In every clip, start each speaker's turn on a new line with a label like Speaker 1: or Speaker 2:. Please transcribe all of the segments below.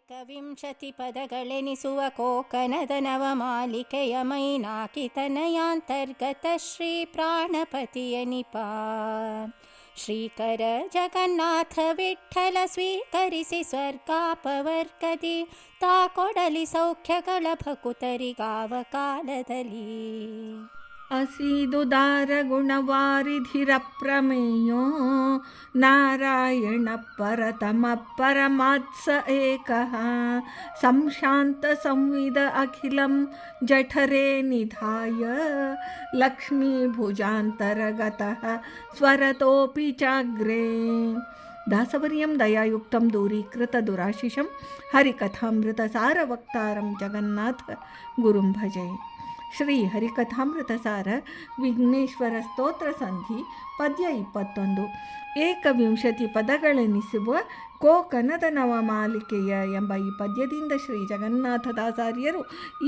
Speaker 1: ಏಕವಿಂಶತಿ ಪದಗಳೆನಿಸುವ ಕೋಕನದ ನವಮಾಲಿಕೆಯ ಮೈನಾಕಿತನಯಾಂತರ್ಗತ ಶ್ರೀ ಪ್ರಾಣಪತಿಯನಿಪ ಶ್ರೀಕರ ಜಗನ್ನಾಥ ವಿಠ್ಠಲ ಸ್ವೀಕರಿಸಿ ಸ್ವರ್ಗಾಪವರ್ಗದಿ ತಾ ಕೊಡಲಿ ಸೌಖ್ಯಗಳ ಭಕುತರಿಗಾವ ಕಾಲದಲ್ಲಿ.
Speaker 2: ಅಸೀದುದಾರ ಗುಣವಾರಿಧಿರ ಪ್ರಮೇಯೋ ನಾರಾಯಣ ಪರತಮ ಪರಮಾತ್ಸ ಏಕಃ ಸಂಶಾಂತ ಸಂವಿದ ಅಖಿಲಂ ಜಠರೇ ನಿಧಾಯ ಲಕ್ಷ್ಮೀ ಭುಜಾಂತರಗತಃ ಸ್ವರತೋಪಿ ಚಾಗ್ರೇ. ದಾಸವರ್ಯಂ ದಯಾಯುಕ್ತಂ ದೂರೀಕೃತ ದುರಾಶಿಷಂ ಹರಿಕಥಾಮೃತ ಸಾರವಕ್ತಾರಂ ಜಗನ್ನಾಥ ಗುರುಂ ಭಜೆ. ಶ್ರೀ ಹರಿಕಥಾಮೃತ ಸಾರ ವಿಘ್ನೇಶ್ವರ ಸ್ತೋತ್ರ ಸಂಧಿ ಪದ್ಯ 21. ಏಕವಿಂಶತಿ ಪದಗಳೆನಿಸುವ ಕೋಕನದ ನವಮಾಲಿಕೆಯ ಎಂಬ ಈ ಪದ್ಯದಿಂದ ಶ್ರೀ ಜಗನ್ನಾಥದಾಸಾರ್ಯರು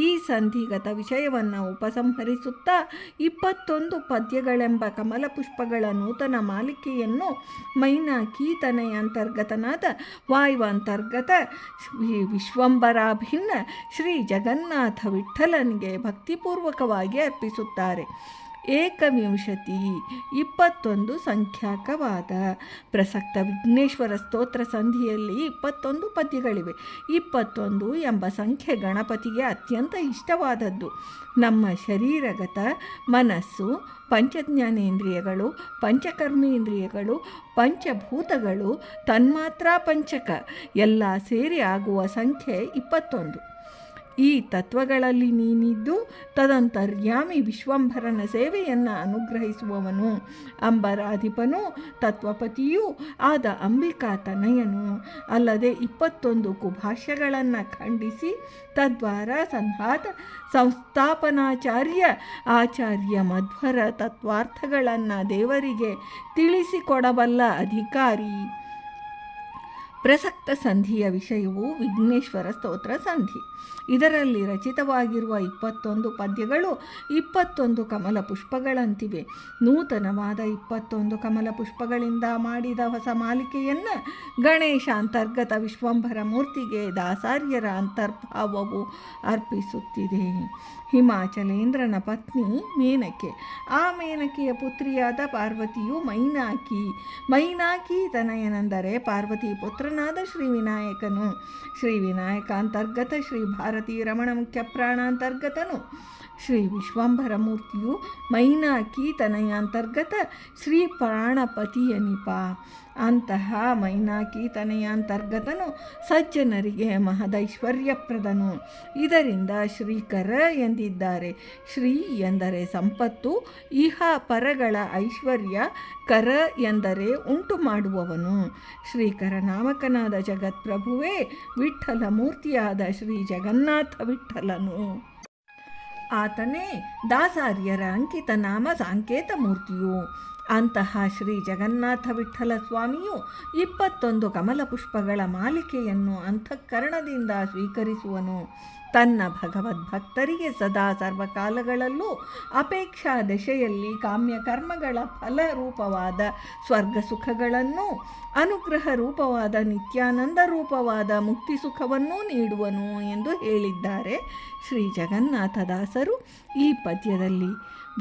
Speaker 2: ಈ ಸಂಧಿಗತ ವಿಷಯವನ್ನು ಉಪಸಂಹರಿಸುತ್ತಾ 21 ಪದ್ಯಗಳೆಂಬ ಕಮಲ ಪುಷ್ಪಗಳ ನೂತನ ಮಾಲಿಕೆಯನ್ನು ಮೈನಾಕೀತನೆಯ ಅಂತರ್ಗತನಾದ ವಾಯುವಂತರ್ಗತ ವಿಶ್ವಂಬರಾಭಿನ್ನ ಶ್ರೀ ಜಗನ್ನಾಥ ವಿಠ್ಠಲನಿಗೆ ಭಕ್ತಿಪೂರ್ವಕವಾಗಿ ಅರ್ಪಿಸುತ್ತಾರೆ. ಏಕವಿಂಶತಿ 21 ಸಂಖ್ಯಾಕವಾದ ಪ್ರಸಕ್ತ ವಿಘ್ನೇಶ್ವರ ಸ್ತೋತ್ರ ಸಂಧಿಯಲ್ಲಿ 21 ಪದ್ಯಗಳಿವೆ. 21 ಎಂಬ ಸಂಖ್ಯೆ ಗಣಪತಿಗೆ ಅತ್ಯಂತ ಇಷ್ಟವಾದದ್ದು. ನಮ್ಮ ಶರೀರಗತ ಮನಸ್ಸು, ಪಂಚಜ್ಞಾನೇಂದ್ರಿಯಗಳು, ಪಂಚಕರ್ಮೇಂದ್ರಿಯಗಳು, ಪಂಚಭೂತಗಳು, ತನ್ಮಾತ್ರ ಪಂಚಕ ಎಲ್ಲ ಸೇರಿ ಆಗುವ ಸಂಖ್ಯೆ 21. ಈ ತತ್ವಗಳಲ್ಲಿ ನೀನಿದ್ದು ತದಂತರ್ಯಾಮಿ ವಿಶ್ವಂಭರನ ಸೇವೆಯನ್ನು ಅನುಗ್ರಹಿಸುವವನು, ಅಂಬರಾಧಿಪನು, ತತ್ವಪತಿಯೂ ಆದ ಅಂಬಿಕಾ ತನಯನು. ಅಲ್ಲದೆ 21 ಕುಭಾಷ್ಯಗಳನ್ನು ಖಂಡಿಸಿ ತದ್ವಾರ ಸಂಸ್ಥಾಪನಾಚಾರ್ಯ ಆಚಾರ್ಯ ಮಧ್ವರ ತತ್ವಾರ್ಥಗಳನ್ನು ದೇವರಿಗೆ ತಿಳಿಸಿಕೊಡಬಲ್ಲ ಅಧಿಕಾರಿ. ಪ್ರಸಕ್ತ ಸಂಧಿಯ ವಿಷಯವು ವಿಘ್ನೇಶ್ವರ ಸ್ತೋತ್ರ ಸಂಧಿ. ಇದರಲ್ಲಿ ರಚಿತವಾಗಿರುವ 21 ಪದ್ಯಗಳು 21 ಕಮಲ ಪುಷ್ಪಗಳಂತಿವೆ. ನೂತನವಾದ 21 ಕಮಲ ಪುಷ್ಪಗಳಿಂದ ಮಾಡಿದ ಹೊಸ ಮಾಲಿಕೆಯನ್ನು ಗಣೇಶ ಅಂತರ್ಗತ ವಿಶ್ವಂಭರ ಮೂರ್ತಿಗೆ ದಾಸಾರ್ಯರ ಅಂತರ್ಭಾವವು ಅರ್ಪಿಸುತ್ತಿದೆ. ಹಿಮಾಚಲೇಂದ್ರನ ಪತ್ನಿ ಮೇನಕೆ, ಆ ಮೇನಕೆಯ ಪುತ್ರಿಯಾದ ಪಾರ್ವತಿಯು ಮೈನಾಕಿ ತನಯನೆಂದರೆ ಪಾರ್ವತಿ ಪುತ್ರನಾದ ಶ್ರೀವಿನಾಯಕನು. ಶ್ರೀವಿನಾಯಕ ಅಂತರ್ಗತ ಶ್ರೀ ಭಾರತೀ ರಮಣ ಮುಖ್ಯ ಪ್ರಾಣಾಂತರ್ಗತನು. ಶ್ರೀ ವಿಶ್ವಂಭರ ಮೂರ್ತಿಯು ಮೈನಾಕಿ ತನಯಾಂತರ್ಗತ ಶ್ರೀ ಪ್ರಾಣಪತಿಯನಿಪ. ಅಂತಹ ಮೈನಾಕಿ ತನಯಾಂತರ್ಗತನು ಸಜ್ಜನರಿಗೆ ಮಹದೈಶ್ವರ್ಯಪ್ರದನು. ಇದರಿಂದ ಶ್ರೀಕರ ಎಂದಿದ್ದಾರೆ. ಶ್ರೀ ಎಂದರೆ ಸಂಪತ್ತು, ಇಹ ಪರಗಳ ಐಶ್ವರ್ಯ, ಕರ ಎಂದರೆ ಉಂಟು ಮಾಡುವವನು. ಶ್ರೀಕರ ನಾಮಕನಾದ ಜಗತ್ಪ್ರಭುವೇ ವಿಠ್ಠಲ ಮೂರ್ತಿಯಾದ ಶ್ರೀ ಜಗನ್ನಾಥ ವಿಠ್ಠಲನು. ಆತನೇ ದಾಸಾರ್ಯರ ಅಂಕಿತ ನಾಮ ಸಾಂಕೇತ ಮೂರ್ತಿಯು. ಅಂತಹ ಶ್ರೀ ಜಗನ್ನಾಥ ವಿಠ್ಠಲ ಸ್ವಾಮಿಯು 21 ಕಮಲ ಪುಷ್ಪಗಳ ಮಾಲಿಕೆಯನ್ನು ಅಂತಃಕರಣದಿಂದ ಸ್ವೀಕರಿಸುವನು. ತನ್ನ ಭಗವದ್ಭಕ್ತರಿಗೆ ಸದಾ ಸರ್ವಕಾಲಗಳಲ್ಲೂ ಅಪೇಕ್ಷಾ ದಶೆಯಲ್ಲಿ ಕಾಮ್ಯ ಕರ್ಮಗಳ ಫಲರೂಪವಾದ ಸ್ವರ್ಗ ಸುಖಗಳನ್ನು, ಅನುಗ್ರಹ ರೂಪವಾದ ನಿತ್ಯಾನಂದ ರೂಪವಾದ ಮುಕ್ತಿ ಸುಖವನ್ನೂ ನೀಡುವನು ಎಂದು ಹೇಳಿದ್ದಾರೆ ಶ್ರೀ ಜಗನ್ನಾಥದಾಸರು ಈ ಪದ್ಯದಲ್ಲಿ.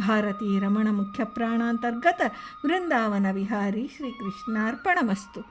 Speaker 2: ಭಾರತೀ ರಮಣ ಮುಖ್ಯ ಪ್ರಾಣಾಂತರ್ಗತ ವೃಂದಾವನ ವಿಹಾರಿ ಶ್ರೀಕೃಷ್ಣಾರ್ಪಣಮಸ್ತು.